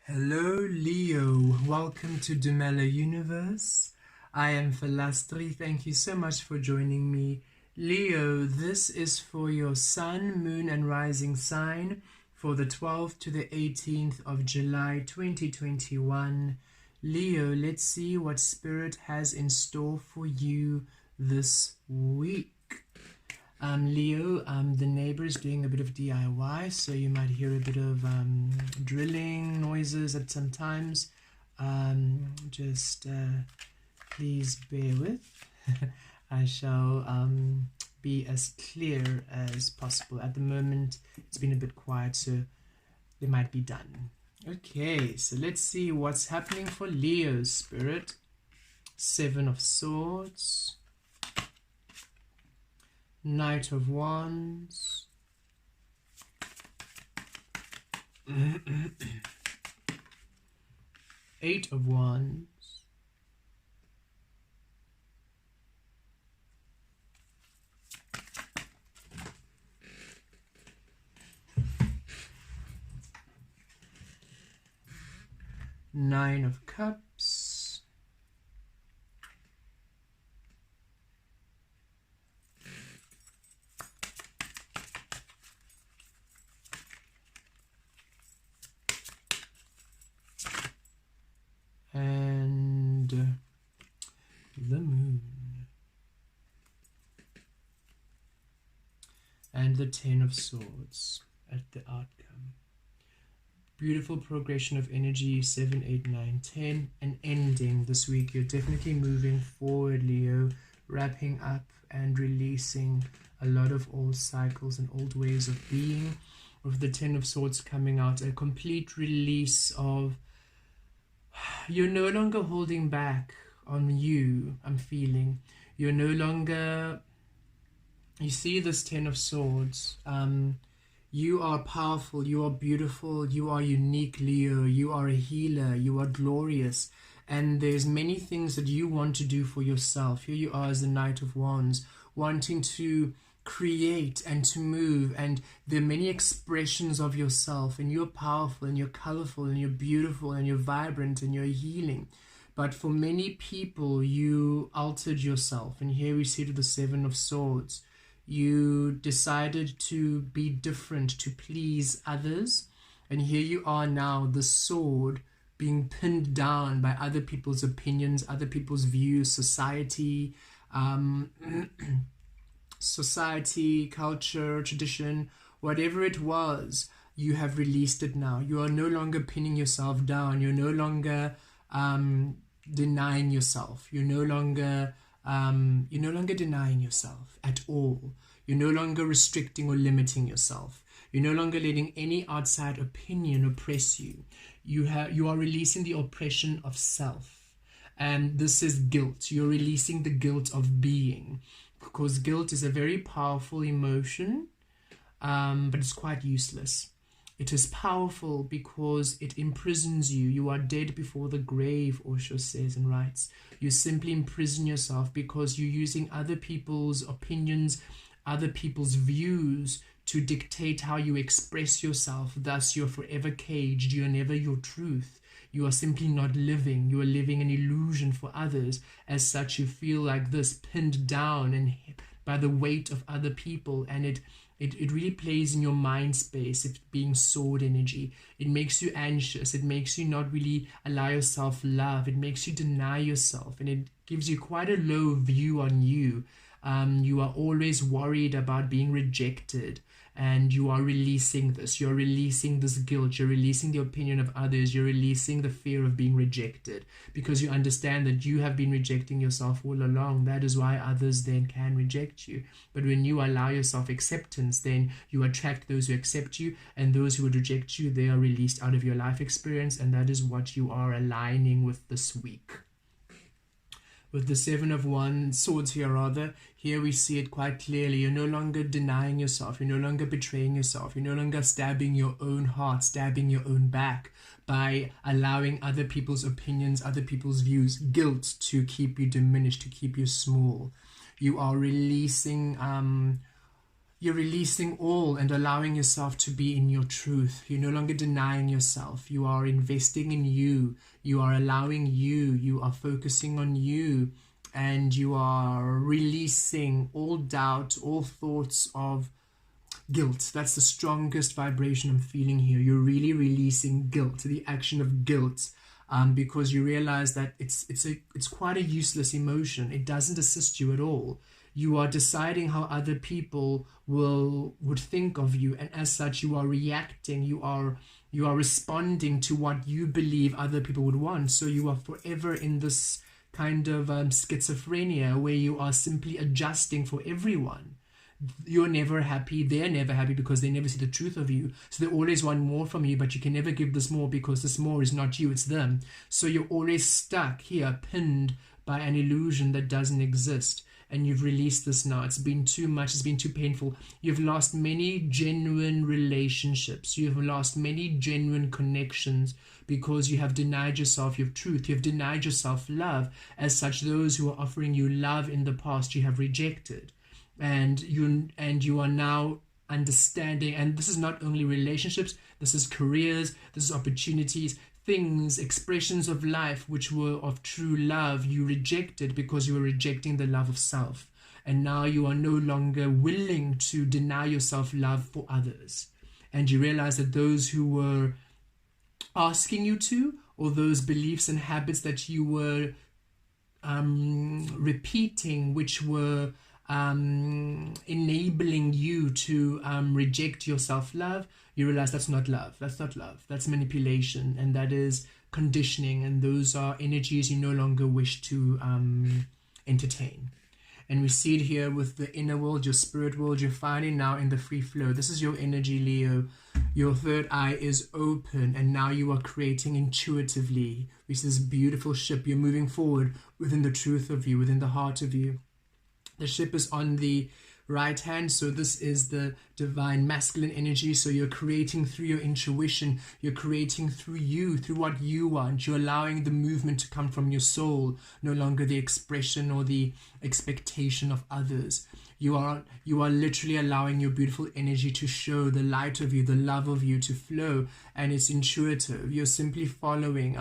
Hello Leo, welcome to Dumela Universe. I am Vel Astri. Thank you so much for joining me. Leo, this is for your sun, moon and rising sign for the 12th to the 18th of July 2021. Leo, let's see what Spirit has in store for you this week. Leo, the neighbor is doing a bit of DIY, so you might hear a bit of drilling noises at some times. Just please bear with. I shall be as clear as possible. At the moment, it's been a bit quiet, so they might be done. Okay, so let's see what's happening for Leo, Spirit. 7 of Swords. Knight of Wands. Eight of Wands. Nine of Cups. And the Moon. And the 10 of Swords at the outcome. Beautiful progression of energy, 7, 8, 9, 10. An ending this week. You're definitely moving forward, Leo. Wrapping up and releasing a lot of old cycles and old ways of being. With the 10 of Swords coming out, a complete release of... You're no longer holding back on you, I'm feeling. You're no longer... You see this 10 of Swords. You are powerful, you are beautiful, you are unique, Leo. You are a healer, you are glorious. And there's many things that you want to do for yourself. Here you are as the Knight of Wands, wanting to create and to move, and there are many expressions of yourself, and you're powerful and you're colorful and you're beautiful and you're vibrant and you're healing. But for many people, you altered yourself, and here we see to the 7 of Swords. You decided to be different to please others, and here you are now, the sword being pinned down by other people's opinions, other people's views, society, society, culture, tradition, whatever it was. You have released it now. You are no longer pinning yourself down. You're no longer denying yourself. You're no longer denying yourself at all. You're no longer restricting or limiting yourself. You're no longer letting any outside opinion oppress you. You are releasing the oppression of self. And this is guilt. You're releasing the guilt of being. Because guilt is a very powerful emotion, but it's quite useless. It is powerful because it imprisons you. You are dead before the grave, Osho says and writes. You simply imprison yourself because you're using other people's opinions, other people's views to dictate how you express yourself. Thus, you're forever caged. You're never your truth. You are simply not living. You are living an illusion for others. As such, you feel like this, pinned down and by the weight of other people, and it really plays in your mind space, it being sword energy. It makes you anxious. It makes you not really allow yourself love. It makes you deny yourself, and it gives you quite a low view on you. You are always worried about being rejected, and you are releasing this. You're releasing this guilt. You're releasing the opinion of others. You're releasing the fear of being rejected, because you understand that you have been rejecting yourself all along. That is why others then can reject you. But when you allow yourself acceptance, then you attract those who accept you, and those who would reject you, they are released out of your life experience, and that is what you are aligning with this week. With the 7 of Swords here we see it quite clearly. You're no longer denying yourself. You're no longer betraying yourself. You're no longer stabbing your own heart, stabbing your own back by allowing other people's opinions, other people's views, guilt to keep you diminished, to keep you small. You are releasing You're releasing all and allowing yourself to be in your truth. You're no longer denying yourself. You are investing in you. You are allowing you. You are focusing on you. And you are releasing all doubt, all thoughts of guilt. That's the strongest vibration I'm feeling here. You're really releasing guilt, the action of guilt, because you realize that it's quite a useless emotion. It doesn't assist you at all. You are deciding how other people would think of you, and as such you are reacting, you are responding to what you believe other people would want. So you are forever in this kind of schizophrenia where you are simply adjusting for everyone. You're never happy, they're never happy because they never see the truth of you. So they always want more from you, but you can never give this more because this more is not you, it's them. So you're always stuck here, pinned by an illusion that doesn't exist. And you've released this now. It's been too much. It's been too painful. You've lost many genuine relationships. You've lost many genuine connections because you have denied yourself your truth. You've denied yourself love. As such, those who are offering you love in the past, you have rejected. And you are now understanding. And this is not only relationships. This is careers. This is opportunities. Things, expressions of life which were of true love, you rejected because you were rejecting the love of self. And now you are no longer willing to deny yourself love for others. And you realize that those who were asking you to, or those beliefs and habits that you were repeating, which were enabling you to reject your self-love, you realize that's not love. That's not love. That's manipulation, and that is conditioning, and those are energies you no longer wish to entertain. And we see it here with the inner world, your spirit world. You're finally now in the free flow. This is your energy, Leo. Your third eye is open, and now you are creating intuitively. We see this beautiful ship. You're moving forward within the truth of you, within the heart of you. The ship is on the right hand, so this is the divine masculine energy. So you're creating through your intuition, you're creating through you, through what you want. You're allowing the movement to come from your soul, no longer the expression or the expectation of others. You are literally allowing your beautiful energy to show, the light of you, the love of you to flow, and it's intuitive. You're simply following.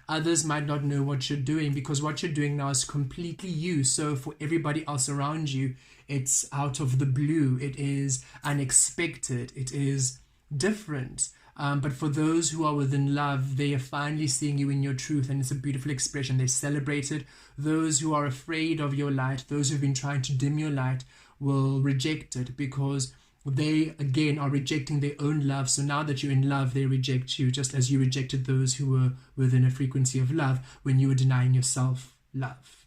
Others might not know what you're doing because what you're doing now is completely you. So for everybody else around you, it's out of the blue. It is unexpected. It is different. But for those who are within love, they are finally seeing you in your truth, and it's a beautiful expression. They celebrate it. Those who are afraid of your light, those who've been trying to dim your light, will reject it because they, again, are rejecting their own love. So now that you're in love, they reject you, just as you rejected those who were within a frequency of love when you were denying yourself love.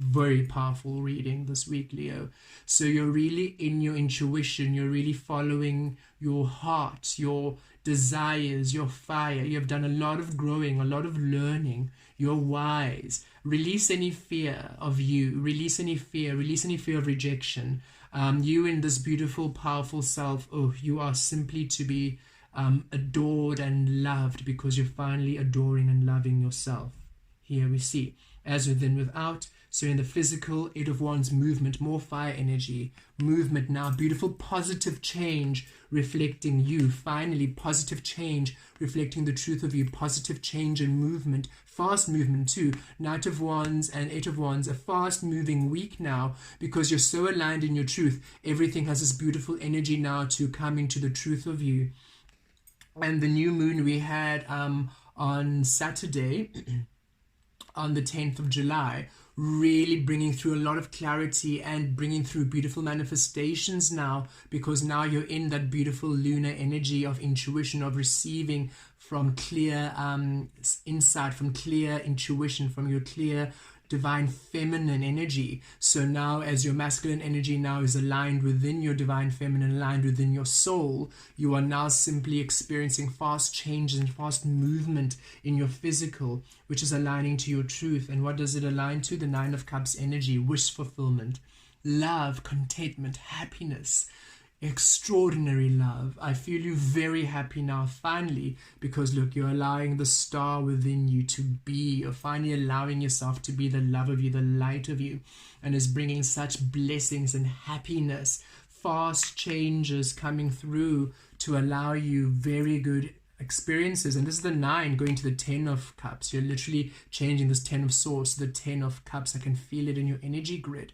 Very powerful reading this week, Leo. So you're really in your intuition. You're really following your heart, your desires, your fire. You have done a lot of growing, a lot of learning. You're wise. Release any fear of you. Release any fear. Release any fear of rejection. You in this beautiful, powerful self, you are simply to be adored and loved because you're finally adoring and loving yourself. Here we see, as within, without. So in the physical, Eight of Wands movement, more fire energy, movement now, beautiful positive change reflecting you. Finally, positive change reflecting the truth of you, positive change and movement, fast movement too. Knight of Wands and Eight of Wands, a fast moving week now because you're so aligned in your truth. Everything has this beautiful energy now to come into the truth of you. And the new moon we had on Saturday, on the 10th of July, really bringing through a lot of clarity and bringing through beautiful manifestations now, because now you're in that beautiful lunar energy of intuition, of receiving from clear insight, from clear intuition, from your clear divine feminine energy. So now as your masculine energy now is aligned within your divine feminine, aligned within your soul, you are now simply experiencing fast changes and fast movement in your physical, which is aligning to your truth. And what does it align to? The Nine of Cups energy, wish fulfillment, love, contentment, happiness, extraordinary love. I feel you very happy now, finally, because look, you're allowing the star within you to be. You're finally allowing yourself to be the love of you, the light of you, and is bringing such blessings and happiness, fast changes coming through to allow you very good experiences. And this is the 9 going to the 10 of cups. You're literally changing this 10 of swords to the 10 of cups. I can feel it in your energy grid.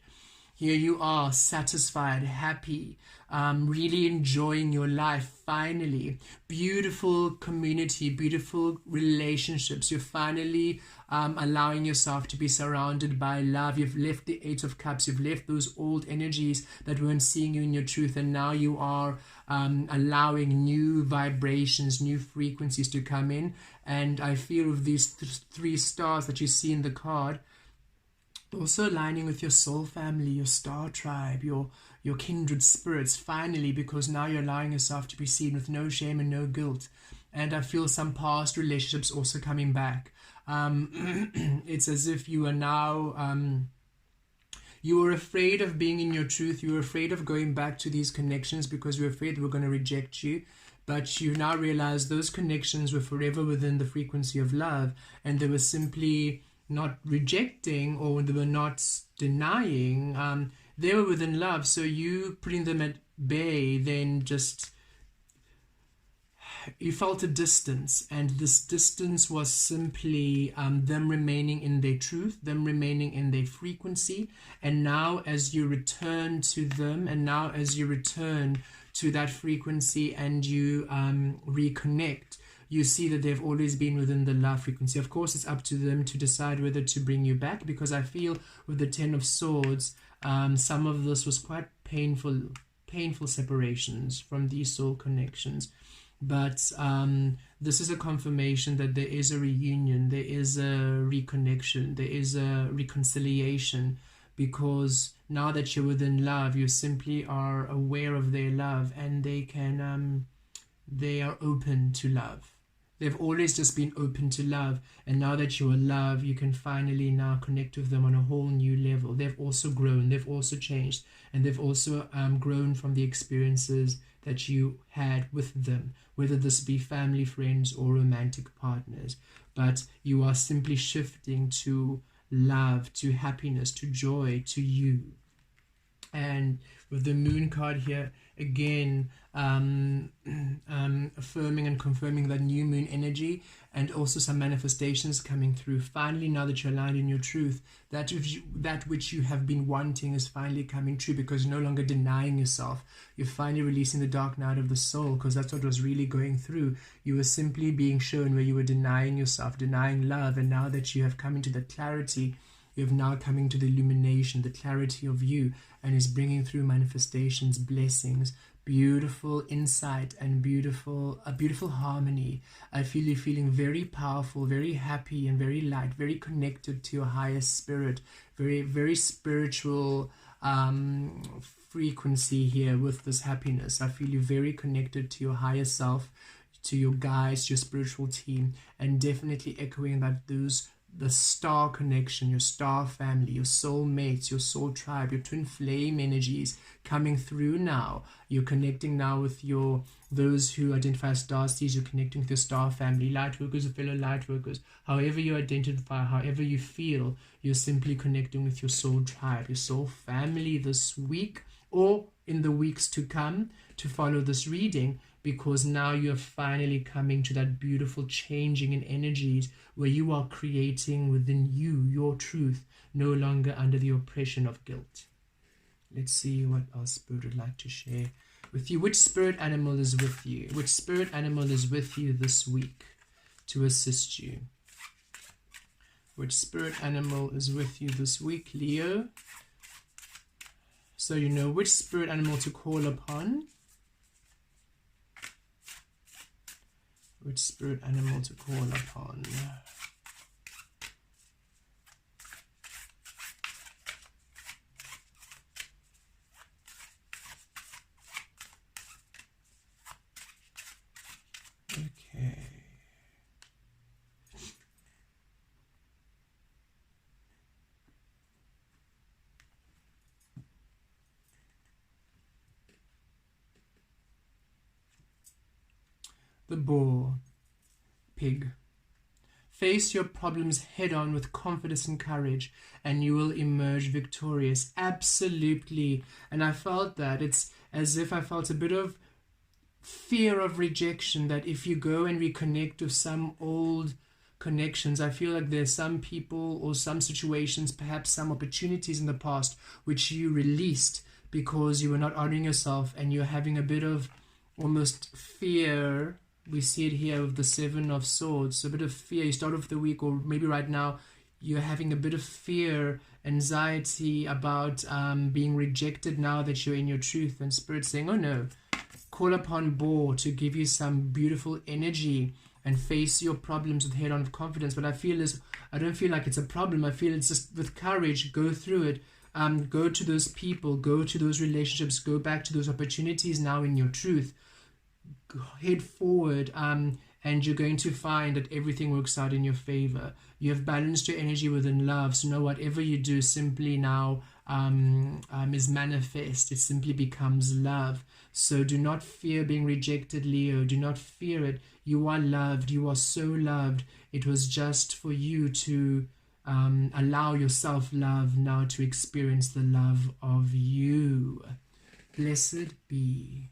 Here you are, satisfied, happy, really enjoying your life, finally. Beautiful community, beautiful relationships. You're finally allowing yourself to be surrounded by love. You've left the 8 of cups. You've left those old energies that weren't seeing you in your truth. And now you are allowing new vibrations, new frequencies to come in. And I feel with these 3 stars that you see in the card, also aligning with your soul family, your star tribe, your kindred spirits, finally, because now you're allowing yourself to be seen with no shame and no guilt. And I feel some past relationships also coming back. It's as if you are now, you were afraid of being in your truth. You were afraid of going back to these connections because you were afraid they were going to reject you. But you now realize those connections were forever within the frequency of love, and they were simply not rejecting, or they were not denying, they were within love. So you putting them at bay, then just, you felt a distance, and this distance was simply them remaining in their truth, them remaining in their frequency. And now as you return to them, and now as you return to that frequency and you reconnect, you see that they've always been within the love frequency. Of course, it's up to them to decide whether to bring you back, because I feel with the 10 of swords, some of this was quite painful separations from these soul connections. But this is a confirmation that there is a reunion, there is a reconnection, there is a reconciliation, because now that you're within love, you simply are aware of their love, and they are open to love. They've always just been open to love, and now that you're love, you can finally now connect with them on a whole new level. They've also grown, they've also changed, and they've also grown from the experiences that you had with them, whether this be family, friends, or romantic partners. But you are simply shifting to love, to happiness, to joy, to you. And with the moon card here, again, affirming and confirming that new moon energy, and also some manifestations coming through. Finally, now that you're aligned in your truth, that which you have been wanting is finally coming true, because you're no longer denying yourself. You're finally releasing the dark night of the soul, because that's what was really going through. You were simply being shown where you were denying yourself, denying love, and now that you have come into the clarity, you have now come into the illumination, the clarity of you, and is bringing through manifestations, blessings, beautiful insight, and a beautiful harmony. I feel you feeling very powerful, very happy, and very light, very connected to your highest spirit, very, very spiritual frequency here with this happiness. I feel you very connected to your higher self, to your guides, your spiritual team, and definitely echoing that the star connection, your star family, your soul mates, your soul tribe, your twin flame energies coming through now. You're connecting now with those who identify as star seeds. You're connecting with your star family, light workers, fellow light workers. However you identify, however you feel, you're simply connecting with your soul tribe, your soul family this week, or in the weeks to come to follow this reading, because now you're finally coming to that beautiful changing in energies where you are creating within you your truth, no longer under the oppression of guilt. Let's see what our spirit would like to share with you. Which spirit animal is with you? Which spirit animal is with you this week to assist you? Which spirit animal is with you this week, Leo? So you know which spirit animal to call upon. Which spirit animal to call upon. Okay. The boar. Pig. Face your problems head on with confidence and courage, and you will emerge victorious. Absolutely. And I felt that it's as if I felt a bit of fear of rejection, that if you go and reconnect with some old connections, I feel like there's some people or some situations, perhaps some opportunities in the past which you released because you were not honoring yourself, and you're having a bit of almost fear. We see it here with the 7 of Swords, a bit of fear. You start off the week, or maybe right now, you're having a bit of fear, anxiety about being rejected now that you're in your truth, and Spirit saying, oh no, call upon Bo to give you some beautiful energy and face your problems with head-on of confidence. But I don't feel like it's a problem. I feel it's just with courage, go through it. Go to those people, go to those relationships, go back to those opportunities now in your truth. Head forward, and you're going to find that everything works out in your favor. You have balanced your energy within love, so now whatever you do simply now is manifest. It simply becomes love. So do not fear being rejected, Leo. Do not fear it. You are loved. You are so loved. It was just for you to allow yourself love now to experience the love of you. Blessed be.